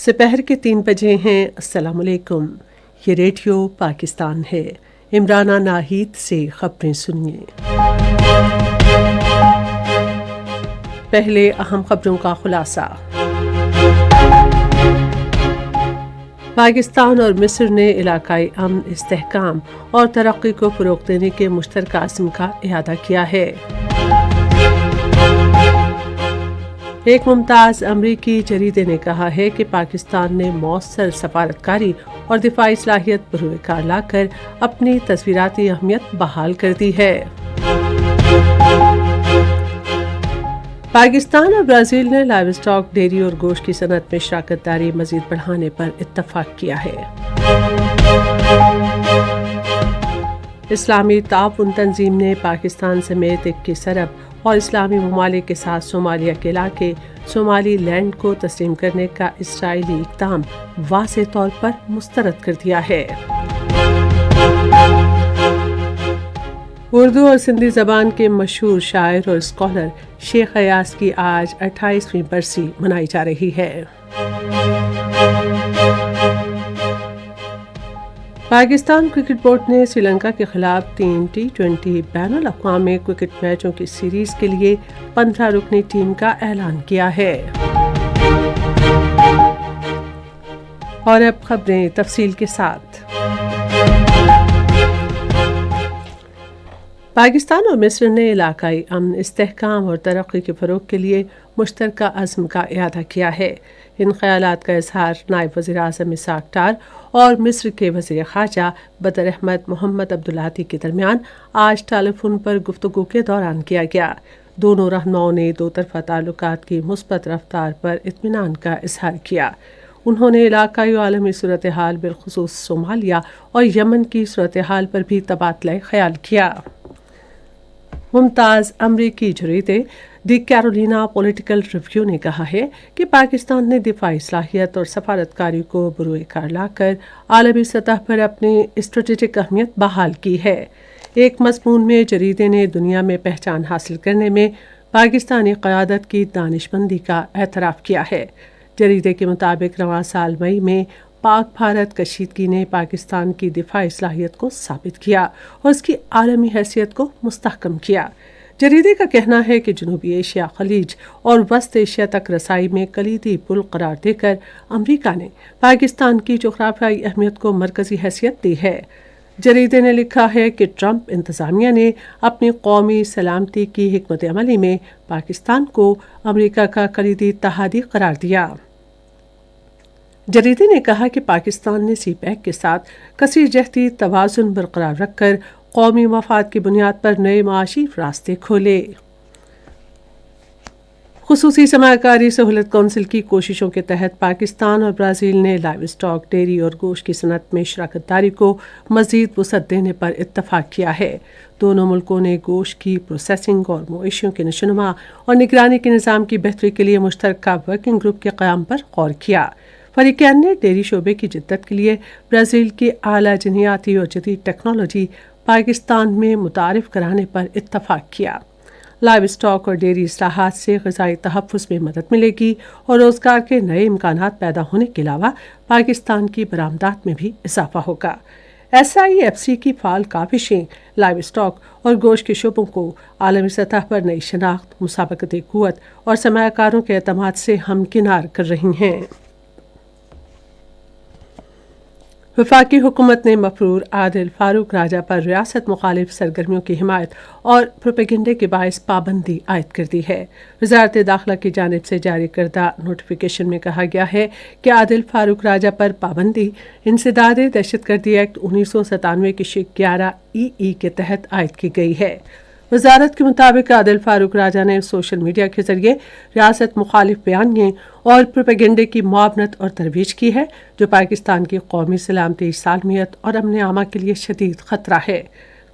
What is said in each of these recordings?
سپہر کے 3 بجے ہیں۔ السلام علیکم، یہ ریڈیو پاکستان ہے۔ عمرانہ ناہید سے خبریں سنیے۔ پہلے اہم خبروں کا خلاصہ۔ پاکستان اور مصر نے علاقائی امن، استحکام اور ترقی کو فروغ دینے کے مشترکہ عزم کا اعادہ کیا ہے۔ ایک ممتاز امریکی جریدے نے کہا ہے کہ پاکستان نے مؤثر سفارتکاری اور دفاعی صلاحیت بروئے کار لا کر اپنی تصویراتی اہمیت بحال کر دی ہے۔ پاکستان اور برازیل نے لائیو اسٹاک، ڈیری اور گوشت کی صنعت میں شراکت داری مزید بڑھانے پر اتفاق کیا ہے۔ اسلامی تعاون تنظیم نے پاکستان سمیت 21 عرب اور اسلامی ممالک کے ساتھ صومالیہ کے علاقے صومالی لینڈ کو تسلیم کرنے کا اسرائیلی اقدام واضح طور پر مسترد کر دیا ہے۔ اردو اور سندھی زبان کے مشہور شاعر اور اسکالر شیخ ایاز کی آج 28ویں برسی منائی جا رہی ہے۔ پاکستان کرکٹ بورڈ نے سری لنکا کے خلاف 3 T20 بین الاقوامی کرکٹ میچوں کی سیریز کے لیے 15 رکنی ٹیم کا اعلان کیا ہے۔ اور اب خبریں تفصیل کے ساتھ۔ پاکستان اور مصر نے علاقائی امن، استحکام اور ترقی کے فروغ کے لیے مشترکہ عزم کا اعادہ کیا ہے۔ ان خیالات کا اظہار نائب وزیر اعظم اسحاق ڈار اور مصر کے وزیر خارجہ بدر احمد محمد عبدالعاطی کے درمیان آج ٹیلی فون پر گفتگو کے دوران کیا گیا۔ دونوں رہنماؤں نے دو طرفہ تعلقات کی مثبت رفتار پر اطمینان کا اظہار کیا۔ انہوں نے علاقائی و عالمی صورتحال بالخصوص صومالیہ اور یمن کی صورتحال پر بھی تبادلہ خیال کیا۔ ممتاز امریکی جریدے دی کیرولینا پولیٹیکل ریویو نے کہا ہے کہ پاکستان نے دفاعی صلاحیت اور سفارتکاری کو بروئے کار لا کر عالمی سطح پر اپنی اسٹریٹجک اہمیت بحال کی ہے۔ ایک مضمون میں جریدے نے دنیا میں پہچان حاصل کرنے میں پاکستانی قیادت کی دانشمندی کا اعتراف کیا ہے۔ جریدے کے مطابق رواں سال مئی میں پاک بھارت کشیدگی نے پاکستان کی دفاعی صلاحیت کو ثابت کیا اور اس کی عالمی حیثیت کو مستحکم کیا۔ جریدے کا کہنا ہے کہ جنوبی ایشیا، خلیج اور وسط ایشیا تک رسائی میں کلیدی پل قرار دے کر امریکہ نے پاکستان کی جغرافیائی اہمیت کو مرکزی حیثیت دی ہے۔ جریدے نے لکھا ہے کہ ٹرمپ انتظامیہ نے اپنی قومی سلامتی کی حکمت عملی میں پاکستان کو امریکہ کا کلیدی اتحادی قرار دیا۔ جریدے نے کہا کہ پاکستان نے سی پیک کے ساتھ کثیر جہتی توازن برقرار رکھ کر قومی مفاد کی بنیاد پر نئے معاشی راستے کھولے۔ خصوصی سرمایہ کاری سہولت کونسل کی کوششوں کے تحت پاکستان اور برازیل نے لائیو اسٹاک، ڈیری اور گوشت کی صنعت میں شراکت داری کو مزید وسعت دینے پر اتفاق کیا ہے۔ دونوں ملکوں نے گوشت کی پروسیسنگ اور مویشیوں کے نشوونما اور نگرانی کے نظام کی بہتری کے لیے مشترکہ ورکنگ گروپ کے قیام پر غور کیا۔ فریقین نے ڈیری شعبے کی جدت کے لیے برازیل کی اعلیٰ جنیاتی اور جدید ٹیکنالوجی پاکستان میں متعارف کرانے پر اتفاق کیا۔ لائیو اسٹاک اور ڈیری اصلاحات سے غذائی تحفظ میں مدد ملے گی اور روزگار کے نئے امکانات پیدا ہونے کے علاوہ پاکستان کی برآمدات میں بھی اضافہ ہوگا۔ SIFC کی فعال کاوشیں لائیو اسٹاک اور گوشت کے شعبوں کو عالمی سطح پر نئی شناخت، مسابقتی قوت اور سرمایہ کاروں کے اعتماد سے ہمکنار کر رہی ہیں۔ وفاقی حکومت نے مفرور عادل فاروق راجہ پر ریاست مخالف سرگرمیوں کی حمایت اور پروپیگنڈے کے باعث پابندی عائد کر دی ہے۔ وزارت داخلہ کی جانب سے جاری کردہ نوٹیفیکیشن میں کہا گیا ہے کہ عادل فاروق راجہ پر پابندی انسداد دہشت گردی ایکٹ 1997 کی شق 11 کے تحت عائد کی گئی ہے۔ وزارت کے مطابق عادل فاروق راجہ نے سوشل میڈیا کے ذریعے ریاست مخالف بیانیے اور پروپیگنڈے کی معاونت اور ترویج کی ہے، جو پاکستان کی قومی سلامتی، سالمیت اور امن عامہ کے لیے شدید خطرہ ہے۔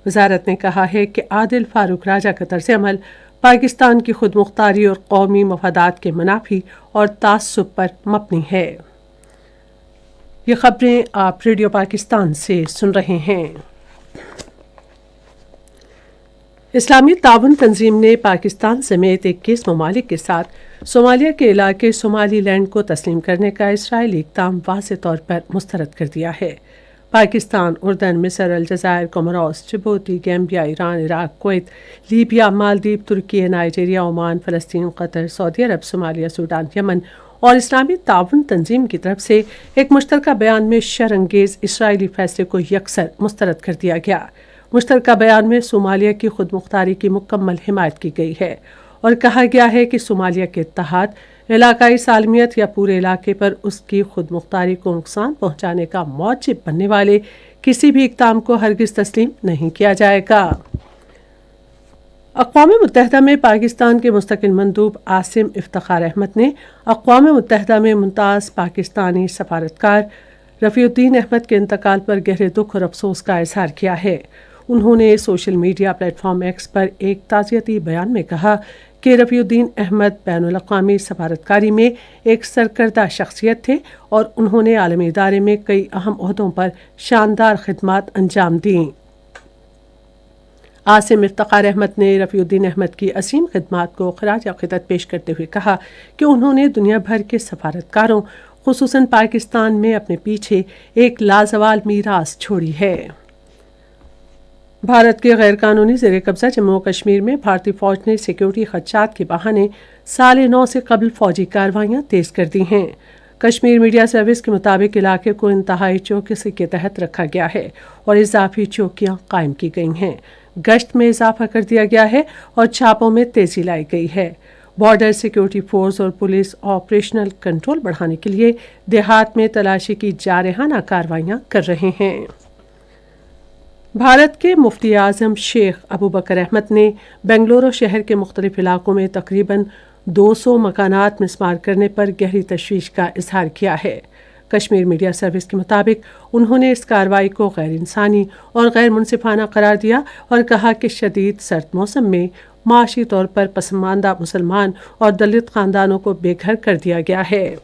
وزارت نے کہا ہے کہ عادل فاروق راجہ کا طرز عمل پاکستان کی خود مختاری اور قومی مفادات کے منافی اور تعصب پر مبنی ہے۔ یہ خبریں آپ ریڈیو پاکستان سے سن رہے ہیں۔ اسلامی تعاون تنظیم نے پاکستان سمیت 21 ممالک کے ساتھ صومالیہ کے علاقے صومالی لینڈ کو تسلیم کرنے کا اسرائیلی اقدام واضح طور پر مسترد کر دیا ہے۔ پاکستان، اردن، مصر، الجزائر، Comoros, Djibouti, Gambia, Iran, Iraq, Kuwait, Libya, Maldives, Turkey, Nigeria, Oman, فلسطین، قطر، سعودی عرب، صومالیہ، سوڈان، یمن اور اسلامی تعاون تنظیم کی طرف سے ایک مشترکہ بیان میں شر انگیز اسرائیلی فیصلے کو یکسر مسترد کر دیا گیا۔ مشترکہ بیان میں صومالیہ کی خود مختاری کی مکمل حمایت کی گئی ہے اور کہا گیا ہے کہ صومالیہ کے اتحاد، علاقائی سالمیت یا پورے علاقے پر اس کی خود مختاری کو نقصان پہنچانے کا موجب بننے والے کسی بھی اقدام کو ہرگز تسلیم نہیں کیا جائے گا۔ اقوام متحدہ میں پاکستان کے مستقل مندوب عاصم افتخار احمد نے اقوام متحدہ میں ممتاز پاکستانی سفارتکار رفیع الدین احمد کے انتقال پر گہرے دکھ اور افسوس کا اظہار کیا ہے۔ انہوں نے social media platform X پر ایک تعزیتی بیان میں کہا کہ رفیع الدین احمد بین الاقوامی سفارتکاری میں ایک سرکردہ شخصیت تھے اور انہوں نے عالمی ادارے میں کئی اہم عہدوں پر شاندار خدمات انجام دیں۔ عاصم افتخار احمد نے رفیع الدین احمد کی عظیم خدمات کو خراج عقیدت پیش کرتے ہوئے کہا کہ انہوں نے دنیا بھر کے سفارتکاروں خصوصاً پاکستان میں اپنے پیچھے ایک لازوال میراث چھوڑی ہے۔ بھارت کے غیر قانونی زیر قبضہ جموں و کشمیر میں بھارتی فوج نے سیکیورٹی خدشات کے بہانے سال 9 سے قبل فوجی کارروائیاں تیز کر دی ہیں۔ کشمیر میڈیا سروس کے مطابق علاقے کو انتہائی چوکسی کے تحت رکھا گیا ہے اور اضافی چوکیاں قائم کی گئی ہیں، گشت میں اضافہ کر دیا گیا ہے اور چھاپوں میں تیزی لائی گئی ہے۔ بارڈر سیکیورٹی فورس اور پولیس آپریشنل کنٹرول بڑھانے کے لیے دیہات میں تلاشی کی جارحانہ کارروائیاں کر رہے ہیں۔ بھارت کے مفتی اعظم شیخ ابوبکر احمد نے بنگلورو شہر کے مختلف علاقوں میں تقریباً 200 مکانات مسمار کرنے پر گہری تشویش کا اظہار کیا ہے۔ کشمیر میڈیا سروس کے مطابق انہوں نے اس کارروائی کو غیر انسانی اور غیر منصفانہ قرار دیا اور کہا کہ شدید سرد موسم میں معاشی طور پر پسماندہ مسلمان اور دلت خاندانوں کو بے گھر کر دیا گیا ہے۔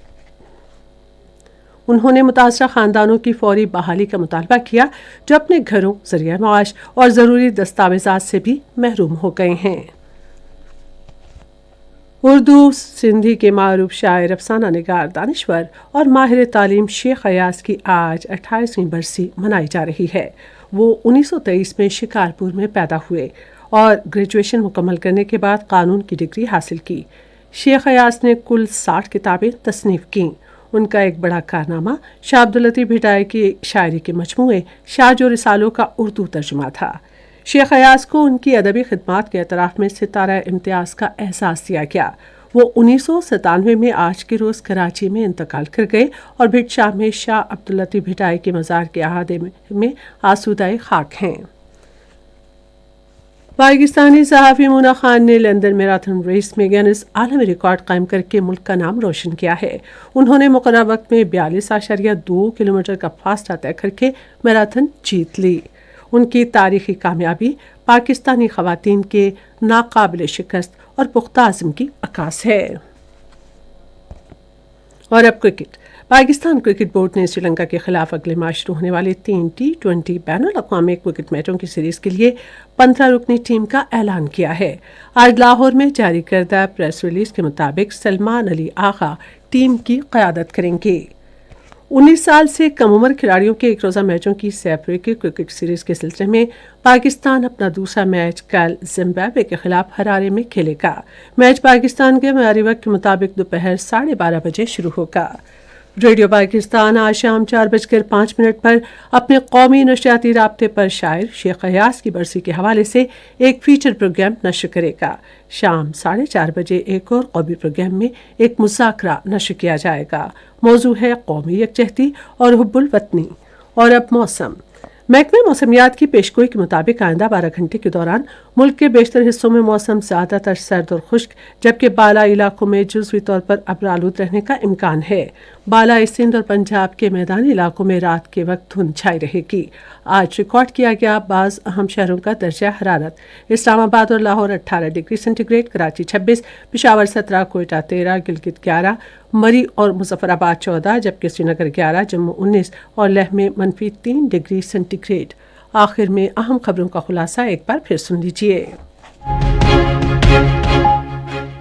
انہوں نے متاثرہ خاندانوں کی فوری بحالی کا مطالبہ کیا جو اپنے گھروں، ذریعہ معاش اور ضروری دستاویزات سے بھی محروم ہو گئے ہیں۔ اردو سندھی کے معروف شاعر، افسانہ نگار، دانشور اور ماہر تعلیم شیخ ایاز کی آج 28ویں برسی منائی جا رہی ہے۔ وہ 1923 میں شکارپور میں پیدا ہوئے اور گریجویشن مکمل کرنے کے بعد قانون کی ڈگری حاصل کی۔ شیخ ایاز نے کل 60 کتابیں تصنیف کیں۔ ان کا ایک بڑا کارنامہ شاہ عبداللطیف بھٹائی کی شاعری کے مجموعے شاہ جو رسالوں کا اردو ترجمہ تھا۔ شیخ ایاز کو ان کی ادبی خدمات کے اعتراف میں ستارہ امتیاز کا احساس دیا گیا۔ وہ 1997 میں آج کے روز کراچی میں انتقال کر گئے اور بھٹ شاہ میں شاہ عبداللطیف بھٹائی کے مزار کے احاطے میں آسودہ خاک ہیں۔ پاکستانی صحافی مونا خان نے لندن میراتھن ریس میں گینس عالمی ریکارڈ قائم کر کے ملک کا نام روشن کیا ہے۔ انہوں نے مقررہ وقت میں 42.2 کلومیٹر کا فاصلہ طے کر کے میراتھن جیت لی۔ ان کی تاریخی کامیابی پاکستانی خواتین کے ناقابل شکست اور پختہ عزم کی عکاس ہے۔ اور اب کرکٹ۔ پاکستان کرکٹ بورڈ نے سری لنکا کے خلاف اگلے ماہ شروع ہونے والے 3 T20 بین الاقوامی کرکٹ میچوں کی سیریز کے لیے 15 رکنی ٹیم کا اعلان کیا ہے۔ آج لاہور میں جاری کردہ پریس ریلیز کے مطابق سلمان علی آغا ٹیم کی قیادت کریں گے۔ 19 سال سے کم عمر کھلاڑیوں کے ایک روزہ میچوں کی سہ افریقی کرکٹ سیریز کے سلسلے میں پاکستان اپنا دوسرا میچ کل زمبابوے کے خلاف ہرارے میں کھیلے گا۔ میچ پاکستان کے معیاری وقت کے مطابق دوپہر 12:30 بجے شروع ہوگا۔ ریڈیو پاکستان آج شام 4:05 پر اپنے قومی نشریاتی رابطے پر شاعر شیخ ایاز کی برسی کے حوالے سے ایک فیچر پروگرام نشر کرے گا۔ شام 4:30 بجے ایک اور قومی پروگرام میں ایک مذاکرہ نشر کیا جائے گا۔ موضوع ہے قومی یکجہتی اور حب الوطنی۔ اور اب موسم۔ محکمہ موسمیات کی پیشگوئی کے مطابق آئندہ 12 گھنٹے کے دوران ملک کے بیشتر حصوں میں موسم زیادہ تر سرد اور خشک جبکہ بالائی علاقوں میں جزوی طور پر ابرآلود رہنے کا امکان ہے۔ بالائی سندھ اور پنجاب کے میدانی علاقوں میں رات کے وقت دھند چھائی رہے گی۔ آج ریکارڈ کیا گیا بعض اہم شہروں کا درجہ حرارت: اسلام آباد اور Lahore 18 degree centigrade, Karachi 26، Peshawar 17، Quetta 13، Gilgit 11، Murree اور مظفر آباد 14 جبکہ سری نگر 11، جموں 19 اور لیہ میں -3 ڈگری سینٹی گریڈ۔ آخر میں اہم خبروں کا خلاصہ ایک بار پھر سن لیجیے۔